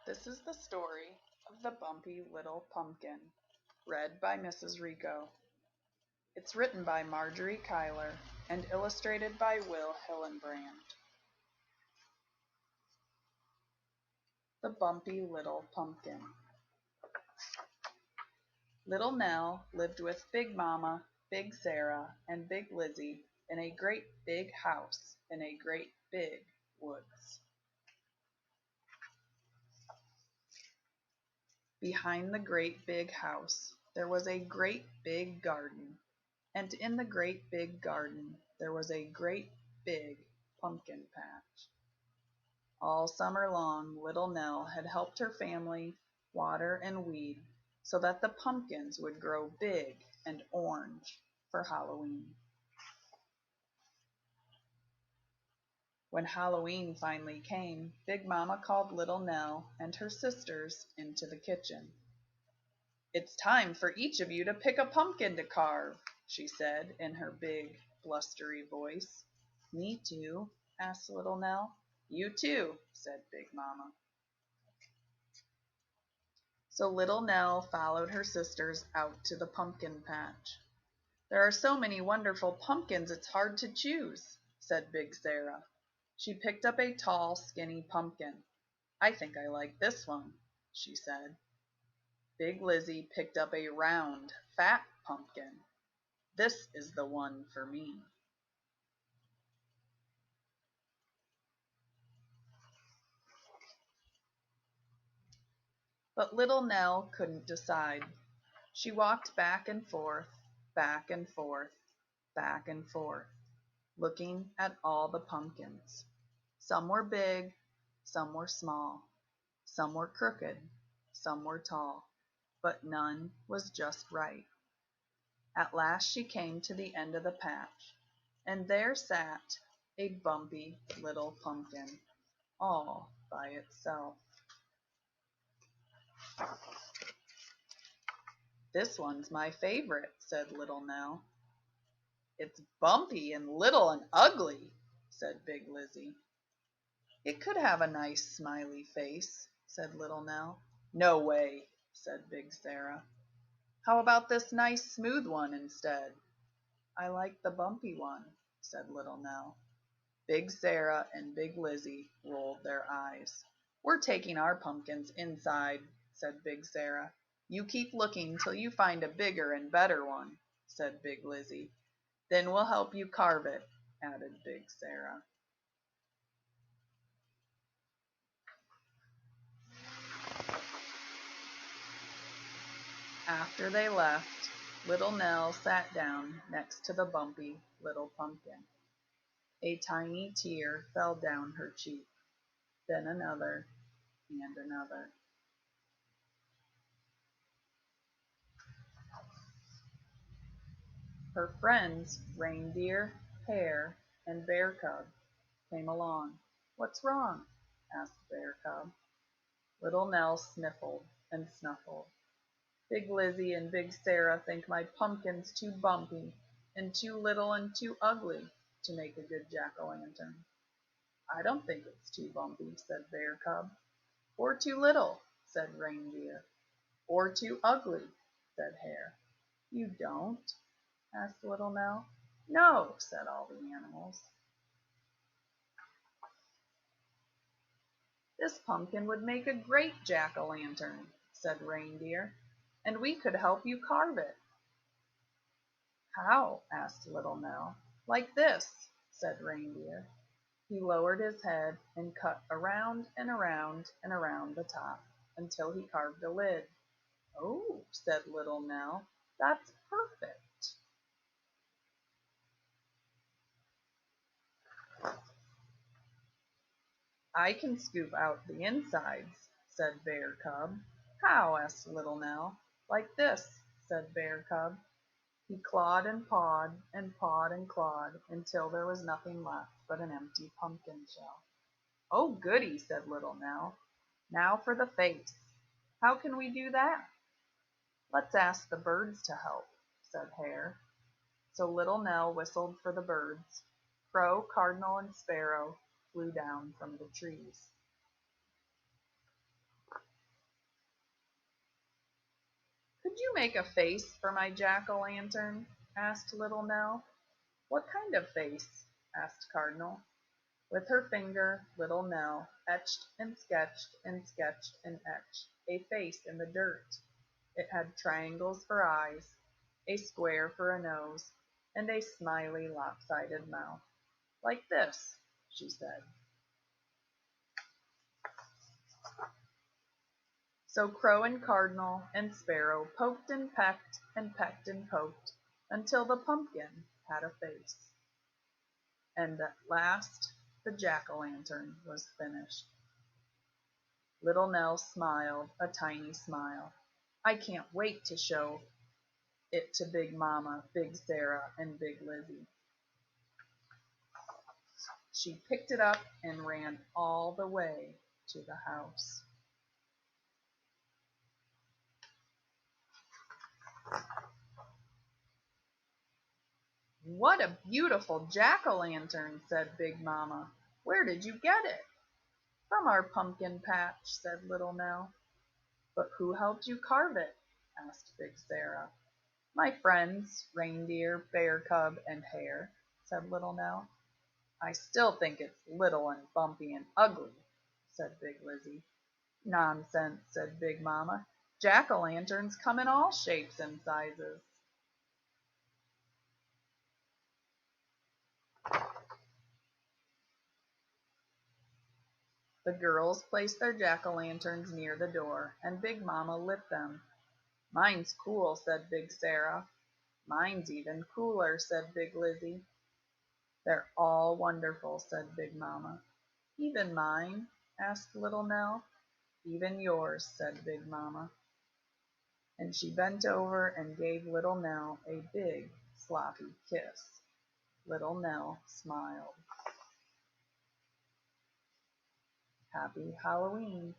This is the story of the Bumpy Little Pumpkin, read by Mrs. Rico. It's written by Marjorie Kyler and illustrated by Will Hillenbrand. The Bumpy Little Pumpkin. Little Nell lived with Big Mama, Big Sarah, and Big Lizzie in a great big house in a great big woods. Behind the great big house there was a great big garden, and in the great big garden there was a great big pumpkin patch. All summer long little Nell had helped her family water and weed so that the pumpkins would grow big and orange for Halloween. When Halloween finally came, Big Mama called little Nell and her sisters into the kitchen. "It's time for each of you to pick a pumpkin to carve," she said in her big, blustery voice. "Me too?" asked little Nell. "You too," said Big Mama. So little Nell followed her sisters out to the pumpkin patch. "There are so many wonderful pumpkins it's hard to choose," said Big Sarah. She picked up a tall, skinny pumpkin. "I think I like this one," she said. Big Lizzie picked up a round, fat pumpkin. "This is the one for me." But little Nell couldn't decide. She walked back and forth, back and forth, back and forth, looking at all the pumpkins. Some were big, some were small, some were crooked, some were tall, but none was just right. At last she came to the end of the patch, and there sat a bumpy little pumpkin, all by itself. "This one's my favorite," said little Nell. "It's bumpy and little and ugly," said Big Lizzie. "It could have a nice smiley face," said little Nell. "No way," said Big Sarah. "How about this nice smooth one instead?" "I like the bumpy one," said little Nell. Big Sarah and Big Lizzie rolled their eyes. "We're taking our pumpkins inside," said Big Sarah. "You keep looking till you find a bigger and better one," said Big Lizzie. "Then we'll help you carve it," added Big Sarah. After they left, little Nell sat down next to the bumpy little pumpkin. A tiny tear fell down her cheek, then another and another. Her friends, Reindeer, Hare, and Bear cub, came along. "What's wrong?" asked Bear cub. Little Nell sniffled and snuffled. "Big Lizzie and Big Sarah think my pumpkin's too bumpy and too little and too ugly to make a good jack-o'-lantern." "I don't think it's too bumpy," said Bear cub. "Or too little," said Reindeer. "Or too ugly," said Hare. "You don't?" asked little Nell. "No," said all the animals. "This pumpkin would make a great jack-o'-lantern," said Reindeer, "and we could help you carve it." "How?" asked little Nell. "Like this," said Reindeer. He lowered his head and cut around and around and around the top until he carved a lid. "Oh," said little Nell, "that's perfect." "I can scoop out the insides," said Bear cub. "How?" asked little Nell. "Like this," said Bear cub. He clawed and pawed and pawed and clawed until there was nothing left but an empty pumpkin shell. "Oh, goody," said little Nell. "Now for the face. How can we do that?" "Let's ask the birds to help," said Hare. So little Nell whistled for the birds. Crow, cardinal, and sparrow flew down from the trees. make a face for my jack-o'-lantern?" asked Little Nell. "What kind of face?" asked Cardinal. With her finger Little Nell etched and sketched and sketched and etched a face in the dirt. It had triangles for eyes, a square for a nose, and a smiley lopsided mouth. "Like this," she said. So Crow and Cardinal and Sparrow poked and pecked and poked until the pumpkin had a face. And at last the jack-o'-lantern was finished. Little Nell smiled a tiny smile. "I can't wait to show it to Big Mama, Big Sarah, and Big Lizzie." She picked it up and ran all the way to the house. "What a beautiful jack-o'-lantern," said Big Mama. "Where did you get it?" "From our pumpkin patch," said Little Nell. "But who helped you carve it?" asked Big Sarah. "My friends, Reindeer, Bear cub, and Hare," said Little Nell. "I still think it's little and bumpy and ugly," said Big Lizzie. "Nonsense," said Big Mama. "Jack-o'-lanterns come in all shapes and sizes." The girls placed their jack-o'-lanterns near the door, and Big Mama lit them. "Mine's cool," said Big Sarah. "Mine's even cooler," said Big Lizzie. "They're all wonderful," said Big Mama. "Even mine?" asked Little Nell. "Even yours," said Big Mama. And she bent over and gave Little Nell a big, sloppy kiss. Little Nell smiled. Happy Halloween.